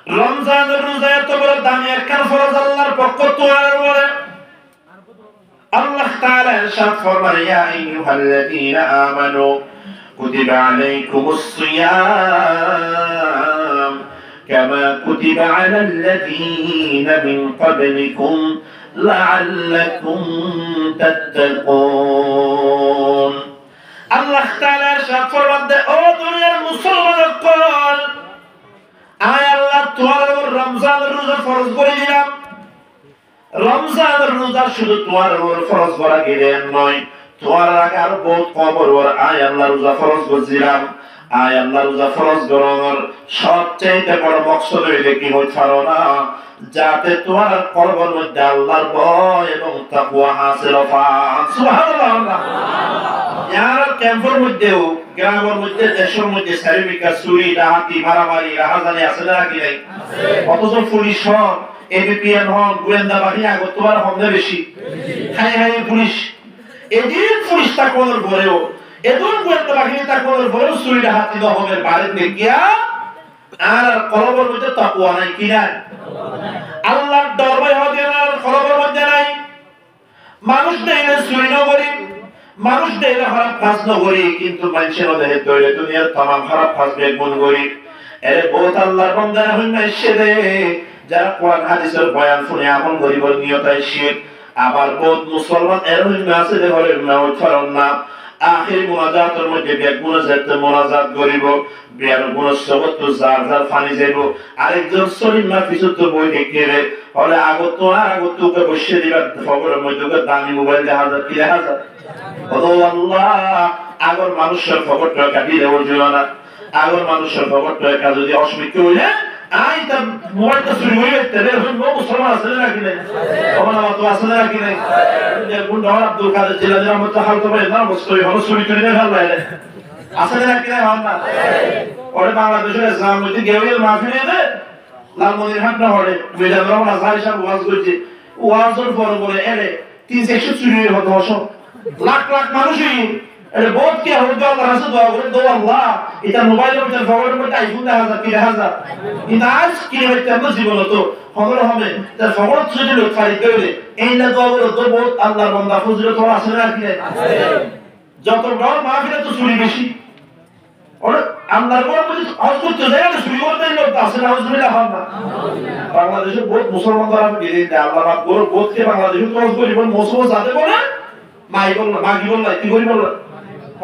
রমজানের রোজা এত বড় দামি একখান ফরজ আল্লাহর পক্ষ তোয়ার বলে আল্লাহ তাআলা ইরশাদ ফরমান ইয়া আইয়ুহাল্লাযীনা আমানু কুতিবা আলাইকুমুস সিয়াম কামা কুতিবা আলাল্লাযীনা মিন ক্বাবলিকুম লাআল্লাকুম তাত্তাকুন। আল্লাহ তাআলা ইরশাদ ফরমান ও দুনিয়ার মুসলমানগণ, আয় আল্লাহ তোমার উপর রমজানের রোজা ফরজ করে দিলাম। রমজানের রোজা শুধু তোমার উপর ফরজ করা গেলেন নয়, তোমার আগে আরো বহুত কবর ওর আয় আল্লাহ রোজা ফরজ করছিলাম। আয় আল্লাহ রোজা ফরজ করানোর সবচেয়ে বড় মকসদ হইলে কি হইতে পারো না, যাতে তোমার কলবের মধ্যে আল্লাহর ভয় এবং তাকওয়া হাসিল হয়। সুবহানাল্লাহ। ইয়ার ক্যাম্পের মধ্যেও, গ্রামের মধ্যে, দেশের মধ্যে সার্বিকা চুরি ডাকাতি মারামারি রাহাজানি আছে না কি নাই? অথচ পুলিশ হন, এবিপিএন হন, গোয়েন্দা বাহিনী আগত তোমার হমদে বেশি। হাই হাই পুলিশ, এদিন পুলিশ তাকওয়ার পরেও, এদিন গোয়েন্দা বাহিনী তাকওয়ার পরেও চুরি ডাকাতি দহমের বাড়িতে দেখিয়া আর কলবের মধ্যে তাকওয়া নাই কি নাই? আল্লাহর ডর ভয় হবে না কলবের মধ্যে নাই। মানুষ দেইলে চুরি না করি, মানুষ দেইলে খারাপ কাজ না করি, কিন্তু মানুষের দেহে তৈরি দুনিয়ার तमाम খারাপ কাজ বেগুন করি। এর বহুত আল্লাহর বান্দারা হইনা এসে যারা কোরআন হাদিসের বয়ান শুনে আমল করিবার নিয়ত আইছে। আবার বহুত মুসলমান এর হইনা আছে যে ঘরের না উচ্চারণ না আখির মুনাজাতের মধ্যে বেগুনাজাতে মুনাজাত করিব, বিয়ার গুণসবত তো যার যার ফানি যাইব। আরেকজন শরীর না পিছু তো বই দেখিয়ে হলে আগত আর আগত ওকে বসিয়ে দিবা খবরের মধ্যে দামি মোবাইল 1000 ও আল্লাহ, আগর মানুষের খবরটা কাটি দেওয়ার জন্য না, আগর মানুষের খবরটা যদি অসমিক্য হইলে আই তার মোবাইলটা চুরি হয়ে যেতে মুসলমান আছে নাকি নাই? তো আছে নাকি নাই? আব্দুল কাদের জিলানী রহমতুল্লাহ হালতো ভাই না বস্তই হলো চুরি চুরি না ভাল লাগে আছে নাকি নাই? ভাব না ওরে বাংলাদেশের ইসলাম মধ্যে গেউল মাহফিলে দে লালমনিরহাট না হলে মিজানুর রহমান আজহারি সাহেব ওয়াজ করছে, ওয়াজের পর বলে এরে 300 চুরি হয়ে হতো লাখ লাখ মানুষই এর বহুত কি হল আল্লাহর কাছে দোয়া করে দো আল্লাহ এটা মোবাইলের মধ্যে ফরওয়ার্ড করতে আইফোন 1000 3000 কিন্তু আজ কি হইতে আমরা জীবন তো খবর হবে তার ফরওয়ার্ড যদি লোক ফারিক করে এই না দোয়া করে তো বহুত আল্লাহর বান্দা ফজিলত তো আছে না কি আছে? যত বড় মাহফিলে তো চুরি বেশি ওর আল্লাহর বড় বুঝি হজ করতে যায় না চুরি করতে লোক আছে না হুজুরিল্লাহ বান্দা। বাংলাদেশে বহুত মুসলমান দ্বারা গিয়ে আল্লাহ রাব গর বহুত কে বাংলাদেশে তো করিব মুসলমান যাতে বলে মাই বলল মাগি বলল কি করি বলল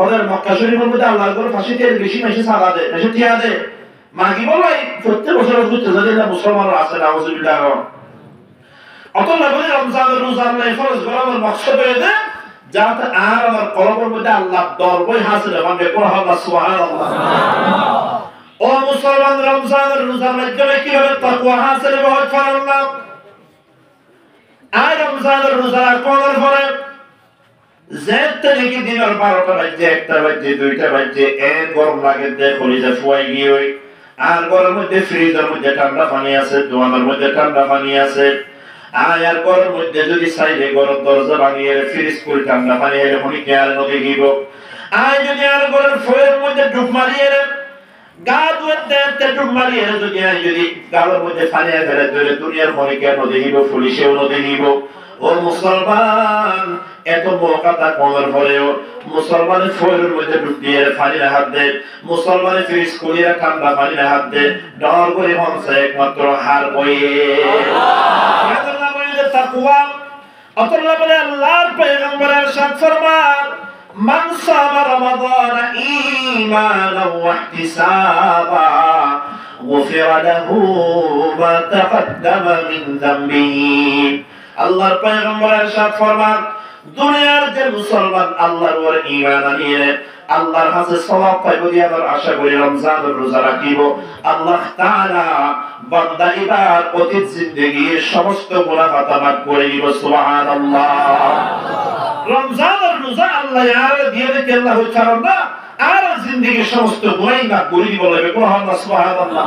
ওদের মক্কা শরীফের মধ্যে আল্লাহর ঘর ফাঁসি দিয়ে বেশি বেশি সাদা দেয় বেশি টিয়া দেয় মাগি বলল প্রত্যেক বছর ঘুরতে যাদের না মুসলমান আছে না আউযুবিল্লাহ। অতএব বলে রমজানের রোজা আল্লাহ ফরজ করার মাকসাদ হইছে যাতে আর আমার কলবের মধ্যে আল্লাহর ডর ভয় হাসিল হবে। কোন আল্লাহ সুবহানাল্লাহ। ও মুসলমান, রমজানের রোজার মাধ্যমে কিভাবে তাকওয়া হাসিল হবে ফারাল্লাহ। আর রমজানের রোজা করার পরে যেতে নাকি দিনের 12টা বাজে 1টা বাজে 2টা বাজে এর গরম লাগে দেখ কলিজা ফুয়াই গিয়ে আর গরমের মধ্যে ফ্রিজের মধ্যে ঠান্ডা পানি আছে, দোয়ানের মধ্যে ঠান্ডা পানি আছে। আর গরমের মধ্যে যদি চাইলে গরম দরজা ভাঙিয়ে ফ্রিজ করে ঠান্ডা পানি এলে হনি কে আর নদী গিব। আর যদি আর গরমের ফয়ের মধ্যে ডুব মারিয়ে গা ধুতে ডুব মারিয়ে যদি গালের মধ্যে পানি ফেলে ধরে দুনিয়ার হনি কে নদী গিব, পুলিশেও নদী গিব। ও মুসলমান, এত মৌকাতা কমার পরেও মুসলমানের ফয়ের মধ্যে ডুব দিয়ে পানির হাত দে, মুসলমানের ফ্রিজ করিয়া ঠান্ডা পানির হাত দে, ডর করে মনসা একমাত্র হার বইয়ে তাকওয়া। আল্লাহ বলে আল্লাহর পয়গম্বরের সাথে ফরমান মান সামা রমাদান ঈমানান ওয়া ইহতিসাবা গুফিরা লাহু মা তাকদ্দামা মিন যামবিহি। আল্লাহর পয়গম্বরের সাথে ফরমান দুনিয়ার যে মুসলমান আল্লাহর উপর ঈমান আনিয়ে আল্লাহর কাছে সওয়াব পাইব দিয়ে আমরা আশা করি রমজানের রোজা রাখিব, আল্লাহ তাআলা বান্দা ইবাদ অতীত জিন্দেগীর সমস্ত গুনাহ খাতা মাফ করে দিব। সুবহানাল্লাহ। রমজানের রোজা আল্লাহ আর দিয়ে দিতে আল্লাহ ছাড়েন না, আর জিন্দেগীর সমস্ত গুনাহ মাফ করে দিব লাগবে। কোন সুবহানাল্লাহ।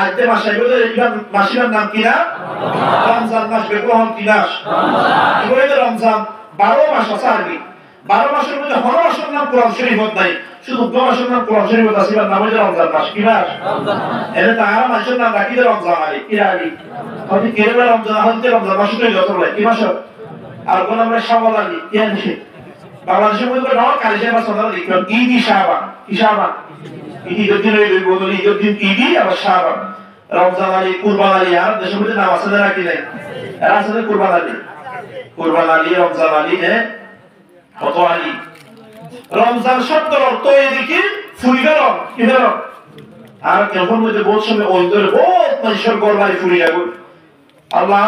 আজকে মাসে বলে ইবাদ মাসের নাম কি না? রমজান মাস। বেকোহন কি মাস? রমজান 12 মাস আছে আরবি। 12 মাসের মধ্যে 15 মাসের নাম কোরআন শরীফত নাই, শুধু 12 মাসের নাম কোরআন শরীফত আছে, এবার নাম হইছে রমজান মাস। কি মাস? রমজান মাস। এনে তো আর মাসের নাম রাখি দে রমজান আলী, কি আলী হয়তো কেরবে রমজান হইতে রমজান মাস তো যত লাগে কি মাস? আর কোন আমরা শাওয়াল আলী কি আলী বাংলাদেশের মধ্যে নাও কালিজা মাস আমরা লিখলাম ঈদ শাবান, কি শাবান ঈদ দিন এই বদলি ঈদ দিন ঈদ আর শাবান, রমজান আলী কুরবান আলী আর দেশের মধ্যে নাম আছে না রাখি নাই, আর আছে কুরবান আলী, কুরবান আলী রমজান আলী কত আলী। রমজান শব্দের অর্থ এদিকে ফুরিবের কি বের আর কেমন মধ্যে বহুত সময় ওইদের বহুত মানুষের গরবারি ফুরি যাবে আল্লাহ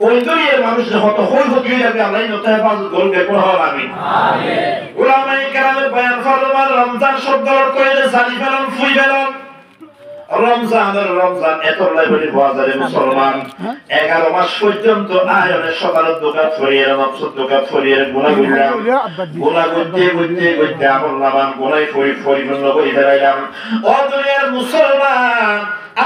ওইদের মানুষ যত হই হতে যাবে আল্লাহ নতে হেফাজত করবে কোন হল আমিন আমিন। উলামায়ে কেরামের বয়ান ফরমান রমজান শব্দের অর্থ এর জানি ফেলন ফুরি ফেলন। রমজান এত লাইব্রেরি বাজারে মুসলমান 11 মাস পর্যন্ত আয়নের সকালের দোকান ফরিয়ে নফসের দোকান ফরিয়ে গুনাহ করতে আমল নামান গুনাহ পরিপূর্ণ করে ফেলাইলাম। ও দুনিয়ার মুসলমান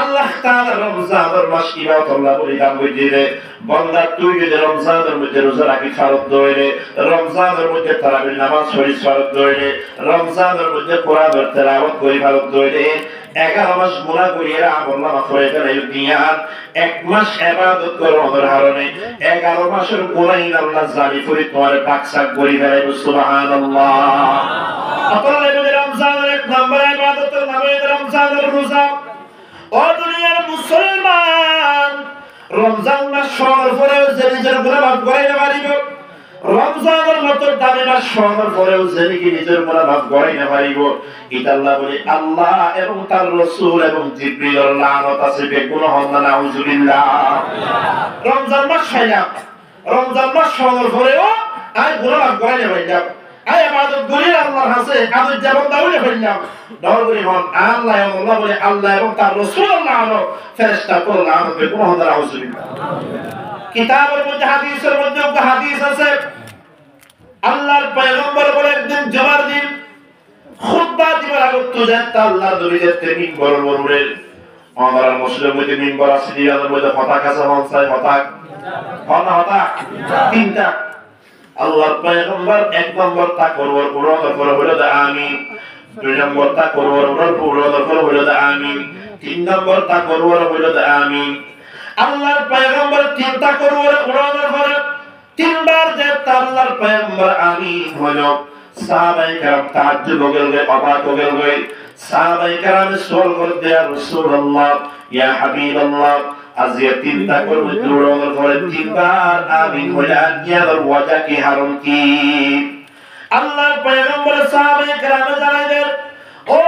আল্লাহ তাআলা রমজানের মাস ইবাদত আল্লাহ বলে কাম কইতে বান্দা তুই যদি রমজানের মধ্যে রোজা রাখি ফরজ দইলে, রমজানের মধ্যে তারাবির নামাজ পড়ি ফরজ দইলে, রমজানের মধ্যে কোরআনের তেলাওয়াত করি ফরজ দইলে 11 মাস গুনাহ করিয়ে আমল নামা করে ফেলাই দুনিয়ার 1 মাস ইবাদত করার কারণে 11 মাসের গুনাহ আল্লাহ জানি করে তোমার পাকসাক করে ফেলাই সুবহানাল্লাহ। আপনারা রমজানের এক নম্বর ইবাদতের নাম রমজানের রোজা। ও দুনিয়ার মুসলমান রমজান মাস শুরুর পরেও যে নিজের গুনাহ মাফ করাইতে পারিব, রমজানের মতো দামি মাস শুরুর পরেও যে নিজের গুনাহ মাফ করাইতে পারিব, এটা আল্লাহ বলে আল্লাহ এবং তার রাসূল এবং জিবরিলের লানত আছে বেকুন হন না নাউজুবিল্লাহ। রমজান মাস খাইলাম, রমজান মাস শুরুর পরেও আই গুনাহ মাফ করাইতে পারিলাম, আই ইবাদত করি আল্লাহর কাছে আদর যেমন দাউলে ফেললাম দরবারে হন আল্লাহ এবং আল্লাহ বলে আল্লাহ এবং তার রাসূল লানত ফেরেশতা কোন লানত বেকুন হন না নাউজুবিল্লাহ। কিতাবের মধ্যে হাদিসের মধ্যে একটা হাদিস আছে, আল্লাহর পয়গম্বর বলে একদিন জুমার দিন খুতবা দিবার আগে তো জানতা আল্লাহর নবীর মিম্বর বলরে আমার মুসলিমের মধ্যে মিম্বর আছে দিয়ার মধ্যে পতাকা আছে হনসাই পতাকা তিনটা। আল্লাহর পয়গম্বর এক নম্বর তা করবার পুরো হলো আমিন, 2 নম্বর তা করবার পুরো হলো আমিন, 3 নম্বর তা করবার হলো আমিন। আল্লাহর পয়গম্বর চিন্তা করবার উড়ানোর পরে 3 বার যে আল্লাহর পয়গম্বর আমিন হলো, সাহাবায়ে কেরাম তাজ্জুব হয়ে গেল, অবাক হয়ে গেল। সাহাবায়ে কেরাম সওয়াল করতে ইয়া রাসূলুল্লাহ ইয়া হাবিবাল্লাহ আজিয়া চিন্তা করব উড়ানোর পরে 3 বার আমিন হলো ইয়ার ওয়াজা কি হারাম কি? আল্লাহর পয়গম্বর সাহাবায়ে কেরাম জানাইলেন ও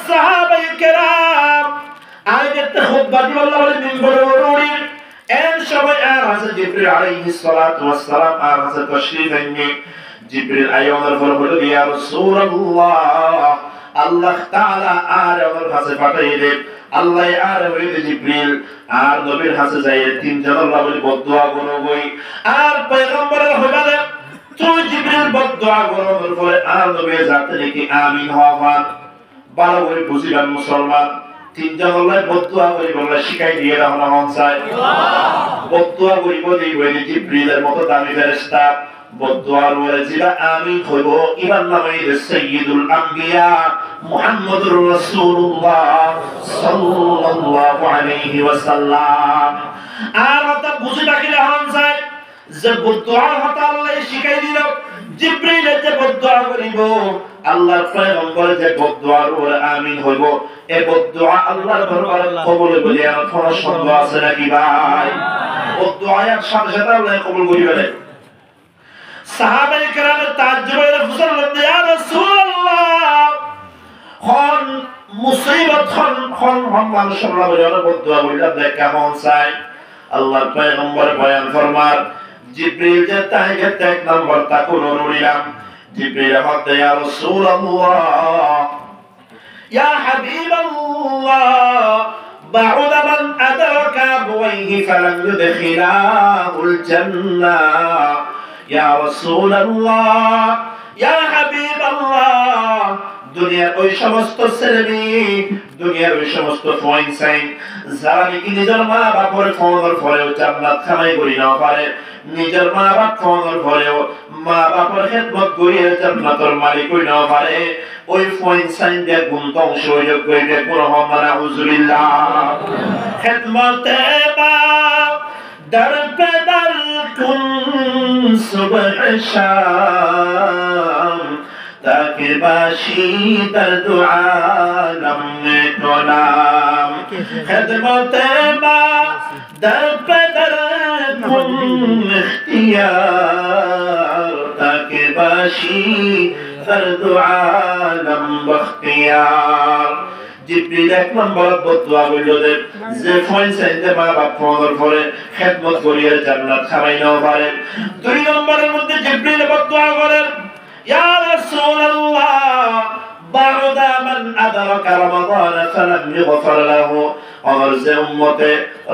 সাহাবায়ে কেরাম আয়াতে খুতবা দিল আল্লাহর মিম্বরে ওরুড়ি এর সময় আর হযরত জিবরিল আলাইহিস সালাতু ওয়াস সালাম আর হযরত তাশরীফ আননি জিবরিল আয়ামের পর বলে ইয়া রাসূলুল্লাহ আল্লাহ তাআলা আর আমার কাছে পাঠাইলেন, আল্লাহ আর হইতে জিবরিল আর নবীর কাছে যাইয়ে 3 জন আল্লাহ বলে বদদুয়া করো গই আর পয়গম্বরের হইবালে তুই জিবরিল বদদুয়া করার পরে আর নবী যাতে নাকি আমিন হওয়ান ভালো করে বুঝিবেন মুসলমান। 3 জন আল্লাহ বদদুয়া করি বলে শিখাই দিয়ে রাখা মন চায় বদদুয়া করিব দেই হইলে জিবরিলের মতো দামি ফেরেশতা বদদুয়ার ওরে জিরা আমিন হইব ইমান নামে সাইয়্যিদুল আম্বিয়া মুহাম্মদুর রাসূলুল্লাহ সাল্লাল্লাহু আলাইহি ওয়াসাল্লাম। আর কথা বুঝি রাখিলে হন চায় যে বদদুয়া হতা আল্লাহ শিখাই দিল, জিবরিল যে বদদুয়া করিব আল্লাহর পয়গম্বর যে বদদুয়ার ওরে আমিন হইব, এই বদদুয়া আল্লাহর দরবারে কবুল বলে আর কোন সন্দেহ আছে নাকি ভাই? বদদুয়ার সাথে সাথে আল্লাহ কবুল করিবে। সাহাবায়ে কেরামের তাজ্জুবের ফুসল ইয়া রাসূলুল্লাহ কোন মুসিবত কোন মানুষ আল্লাহ বলে বদদুয়া বললে দেখা হন চাই। আল্লাহর পয়গম্বর বয়ান ফরমান জিবরিল যে তাইকে 1 নম্বর তা কোন নুরিলাম জিবরিল আমাকে ইয়া রাসূলুল্লাহ ইয়া হাবিবাল্লাহ بعد من أدرك أبويه فلم يدخلاه الجنة يا رسول الله يا حبيب الله দুনিয়ার ওই সমস্ত ছেলেমি দুনিয়ার ওই সমস্ত ফয়েন্সাইন যারা নাকি নিজের মা বাবার ফোনের পরেও জান্নাত খামাই করি না পারে নিজের মা বাপ ফোনের পরেও মা বাপের খেদমত করিয়া জান্নাতের মালিক হই না পারে ওই পয়েন্ট সাইন দিয়ে গুণ ধ্বংস হয়ে গইবে পুরো মানা হুজুরিল্লাহ খেদমতে মা در पे در کن صبح شام تاکہ باشی در دو عالم میں غلام خدمت ما در पे در کن اختیار تاکہ باشی در دو عالم بختیار জিবরিল এক নম্বর বদুয়া বললে যে ফয়েন চাইতে মা বাপ ফোনের পরে খেদমত করিয়া জান্নাত খাওয়াই নাও পারে দুই নম্বরের মধ্যে জিবরিল বদুয়া করেন ইয়া রাসূলুল্লাহ বা'দা মান আদরাকা রমাদান ফালাম ইগফার লাহু আমার যে উম্মতে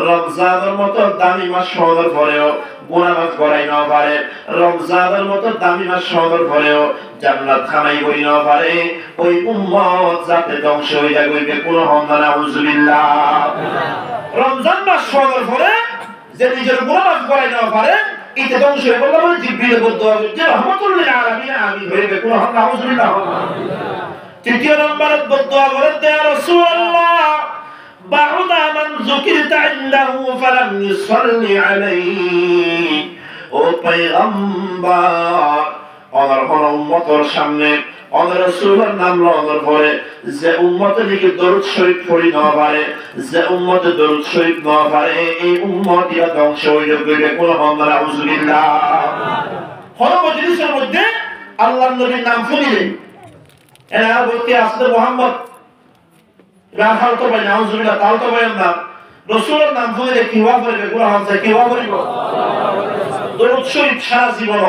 রমজানের মতো দামি মাস ফোনের পরেও গুনাহ মাফ করাই না পারে রমজানের মতো দামি মাস ফোনের পরেও জান্নাত খানাই করি না পারে ওই উম্মত যাতে ধ্বংস হয়ে যায় কইবে কোন হন্দা নাউজুবিল্লাহ রমজান মাস ফোনের পরে যে নিজের গুনাহ মাফ করাই না পারে এটা ধ্বংস হয়ে বললাম জিবরিল বদুয়া যে রহমাতুল লিল আলামিন আমিন কইবে কোন হন্দা নাউজুবিল্লাহ তৃতীয় নম্বরে বদুয়া করেন ইয়া রাসূলুল্লাহ বা'দা মান যুকিরতা ইনদাহু ফালাম ইউসাল্লি আলাইহি ও পয়গম্বর আমার কোন উম্মতের সামনে আমার রাসূলের নাম লওয়ার পরে যে উম্মতের দিকে দরুদ শরীফ পড়ি না পারে যে উম্মতে দরুদ শরীফ না পারে এই উম্মতিরা ধ্বংস হয়ে যাবে কোন বান্দা নাউজুবিল্লাহ কোন মজলিসের মধ্যে আল্লাহর নবীর নাম শুনিলে এরা বলতে আসলে মুহাম্মদ রাখাল তো ভাই নাউজুবিল্লাহ তাও তো ভাই না রাসূলের নাম শুনিলে কি হওয়া পারে কোন হামজা কি হওয়া পারে দরুদ শরীফ সারা জীবন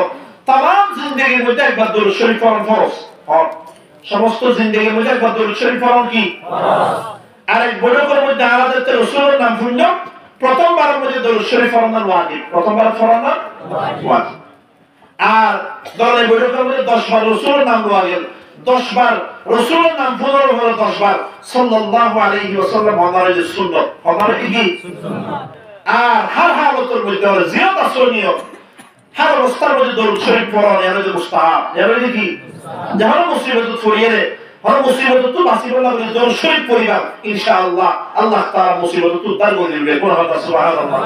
तमाम जिंदगी में একবার দরুদ শরীফ পড়া ফরজ আর সমস্ত জিন্দেগির মধ্যে একবার দরুদ শরীফ পড়া কি ফরজ আর এক বড়কের মধ্যে আমাদের রাসূলের নাম শুনলো প্রথমবারের মধ্যে দরুদ শরীফ পড়া ওয়াজিব প্রথমবার পড়া ওয়াজিব আর দলে বড়কের মধ্যে 10 বার রাসূলের নাম লওয়া গেল 10 বার রাসূলের নাম 15 বার 10 বার সাল্লাল্লাহু আলাইহি ওয়াসাল্লাম আমাদের সুন্নাত আমাদের কি সুন্নাত আর হর হালতের মধ্যে জিয়ারত সুন্নিয়ত হর অবস্থার মধ্যে দরুদ শরীফ পড়া এর মুস্তাহাব এর কি যখন মুসিবত পড়িয়ে হর মুসিবত তো বাসিবুল্লাহ বলে দরুদ শরীফ পড়িবা ইনশাআল্লাহ আল্লাহ তাআলা মুসিবত তো দার করে দিবে কোন কথা সুবহানাল্লাহ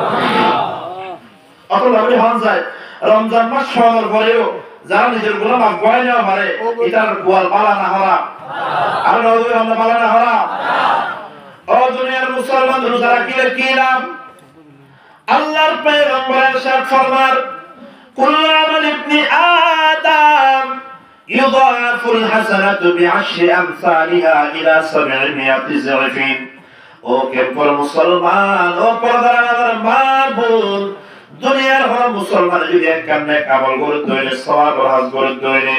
আপনারা বলে হন যায় রমজান মাস শুরুর পরেও যারা নিজের গুনাহ মাফ করে নেওয়া পারে এটার গোয়াল পালা না হরা আর নবী আমরা পালা না হরা ও দুনিয়ার মুসলমান রোজা রাখলে কি নাম আল্লাহর পয়গম্বর ارشاد ফরমান كل عمل ابن آدم يضاعف الحسنة بعشر أمثالها إلى 700 ضعف ও কেবল মুসলমান ও পরদার মাবুদ দুনিয়ার হর মুসলমান যদি এক কামনে আমল করে তৈরি সওয়াব হজ করে তৈরি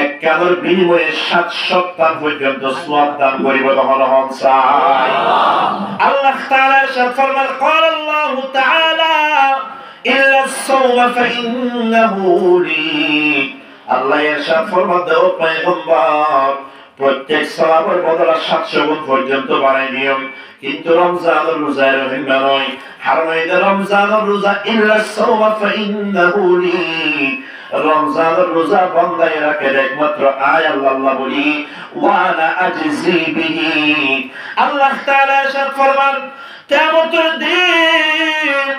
এক কামের বিনিময়ে 700 টাকা পর্যন্ত সওয়াব দান করিব তখন হন চাই আল্লাহ তাআলা ارشاد ফরমান قال الله تعالى إلا الصوم فإنه لي আল্লাহ ارشاد ফরমান দেও পয়গম্বর প্রত্যেক সওয়াবের বদলা 700 গুণ পর্যন্ত বাড়াই দিও কিন্তু রমজানের রোজার হিম্মা নয় হারামাইদা রমজানের রোজা ইল্লা الصوم فإنه لي রমজানের রোজা বন্দায় রাখে একমাত্র আয় আল্লাহ বলি ওয়ালা আজজি বিহি আল্লাহ তাআলা ارشاد ফরমান কিয়ামতের দিন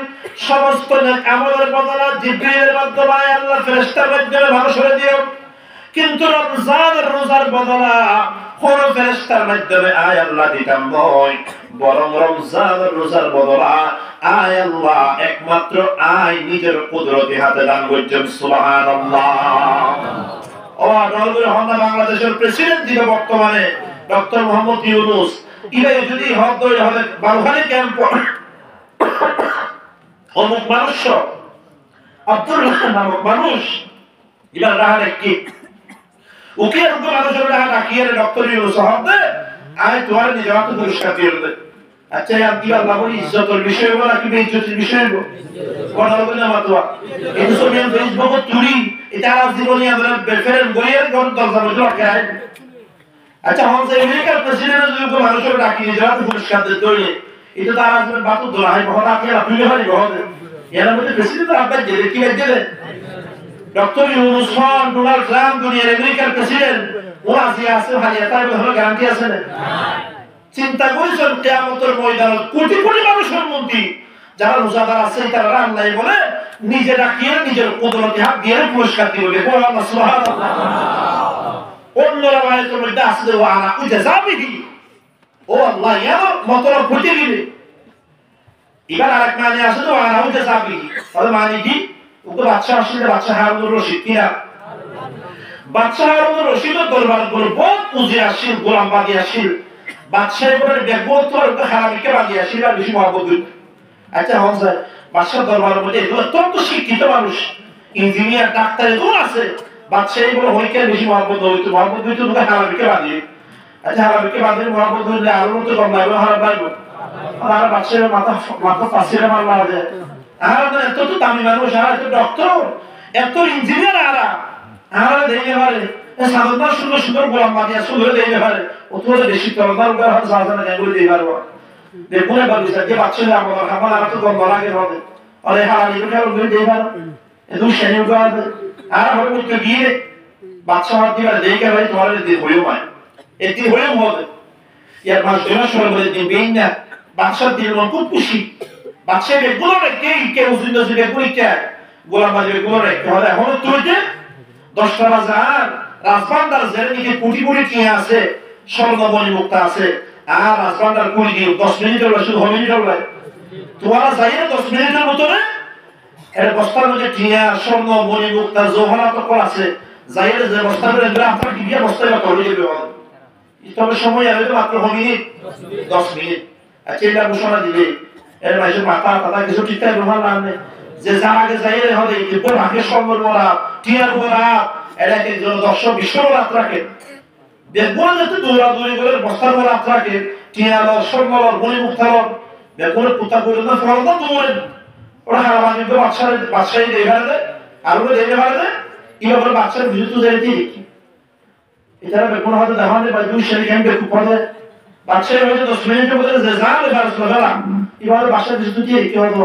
সমস্ত নেক আমলের বদলা জিবরিলের মাধ্যমে আল্লাহ ফেরেশতার মাধ্যমে মানুষ করে দিও কিন্তু রমজানের রোজার বদলা কোন ফেরেশতার মাধ্যমে আয় আল্লাহ দিতাম নয় বরং রমজানের রোজার বদলা আয় আল্লাহ একমাত্র আয় নিজের কুদরতি হাতে দান করছেন সুবহানাল্লাহ ও নরওয়ের হন্না বাংলাদেশের প্রেসিডেন্ট যিনি বর্তমানে ডক্টর মোহাম্মদ ইউনূস ইলাই যদি হক দই হবে বারোখানে ক্যাম্প অমুক মানুষ আব্দুল্লাহ নামক মানুষ এবার রাহানে কি ওকে রূপে মানুষের রাহা ডাকিয়ে ডক্টর ইউনূস হবে আয় তোমার নিজাত পুরস্কার দিয়ে দেবে আচ্ছা এই আব্দুল্লাহ বলি ইজ্জতের বিষয় বলা কি বেইজ্জতের বিষয় বল কথা বলবে না মাতোয়া এই সোভিয়েত ফেসবুক চুরি এটা আজ জীবনে আমরা বেফেরেন গরিয়ের কোন দরজা বলে রাখায় আচ্ছা হন যে আমেরিকার প্রেসিডেন্ট যদি মানুষের ডাকিয়ে নিজাত পুরস্কার দিয়ে দইলে এটা তার আসলে বাতু ধরা হয় বহুত আপনি আপনি হয় বহুত এর মধ্যে প্রেসিডেন্ট আব্বাস জেলে কি লাগবে ডক্টর ইউনুস খান ডোনাল্ড ট্রাম্প দুনিয়ার আমেরিকার প্রেসিডেন্ট ও আছে হারিয়াতা হলো গ্যারান্টি আছে না চিন্তা করেছেন কিয়ামতের ময়দানে কোটি কোটি মানুষের মধ্যে যারা রোজাদার আছে তারা আল্লাহ বলে নিজে ডাকিয়ে নিজের কুদরতি হাত দিয়ে পুরস্কার দিবে বলে আল্লাহ সুবহানাল্লাহ অন্য রাওয়ায়াতের মধ্যে আছে যে ওয়ানা উজাযাবিহি ও আল্লাহ ইয়া মতলব ফুটে দিবে এবার আরেক মানে আছে তো ওয়ানা উজাযাবিহি তাহলে মানে কি ওকে বাদশা আসলে বাদশা হারুনুর রশিদ কিনা বাদশা হারুনুর রশিদ দরবার করে বহুত পুঁজি আসিল গোলাম বাদি আসিল বাদশা এবারে বেগবত তো হারামিকে বাদি আসিল আর বেশি মহব্বত আচ্ছা হন স্যার বাদশার দরবারের মধ্যে এগুলো অত্যন্ত শিক্ষিত মানুষ ইঞ্জিনিয়ার ডাক্তার এগুলো আছে বাদশা এগুলো হইকে বেশি মহব্বত হইতো তোকে হারামিকে বাদি আচ্ছা হারামিকে বাদি মহব্বত হইলে আরো তো কম লাগবে হারাম লাগবে আর বাদশার মাথা পাশে মারলা যায় আর এত তো দামি মানুষ আর এত ডক্টর এত ইঞ্জিনিয়ার আর দেখে পারে সাধারণ সুন্দর সুন্দর গোলাম বাদি সুন্দর দেখে পারে ও তো বেশি তরদার করে সাধারণ এগুলো দিয়ে পারবো দেখুন একবার বিচার যে বাচ্চারা আমার খাবার আর তো গন্ধ লাগে হবে আরে হারালি তো কেবল করে দিয়ে পারো এত শ্রেণী উঠাবে আর আমার মধ্যে গিয়ে বাচ্চা হাত দিয়ে দেখে ভাই তোমার দিয়ে হয়েও পায় এটি হয়েও হবে ইয়ার মাস জন্য সময় বলে দিন বেইন না বাচ্চার দিন খুব খুশি বাচ্চা বেগুলো রেখে কে উসিন দসি বেগুলি কে গোলাম বাজি বেগুলো রেখে হলে এখন তুইতে 10টা বাজার রাজবান্দার জেনে কোটি কোটি কি আছে স্বর্ণমণি মুক্তা আছে আর রাজবান্দার কুড়ি দিয়ে 10 মিনিট হলো শুধু মিনিট হলো তোমারা যাইয়ে 10 মিনিটের ভিতরে এর বস্তার মধ্যে টিয়া স্বর্ণ মণি মুক্তা জওহরাত কল আছে যাইয়ে যে বস্তার মধ্যে আপনার কি দিয়ে বস্তায় করে দিবে তবে সময় আর মাত্র মিনিট 10 মিনিট আচ্ছা এটা ঘোষণা দিলে এর মাঝে মাথা কথা কিছু ঠিক থাকে রোমান নামে যে যার আগে যাইয়ে হবে কিন্তু ভাগে স্বর্ণ ওরা টিয়ার ওরা এটাকে দর্শক বিশ্বর রাত রাখে দেখবো যাতে দৌড়াদৌড়ি করে বস্তার ওরা রাত রাখে টিয়ার স্বর্ণ মণি মুক্তার দেখুন পুতা করে না ফলন তো দৌড়েন ওরা হারামান কিন্তু বাচ্চাই দেখে ফেলে আর ওরা দেখে ফেলে এইভাবে বাচ্চার বিদ্যুৎ যাইতে দেখি এছাড়া বেগুন হয়তো দেখা যায় বা 2 সেকেন্ড ক্যাম্পে খুব পড়ে বাচ্চারা হয়তো 10 মিনিটের মধ্যে যে যাবে ফারস করা এইভাবে বাচ্চার বিদ্যুৎ দিয়ে কি হতো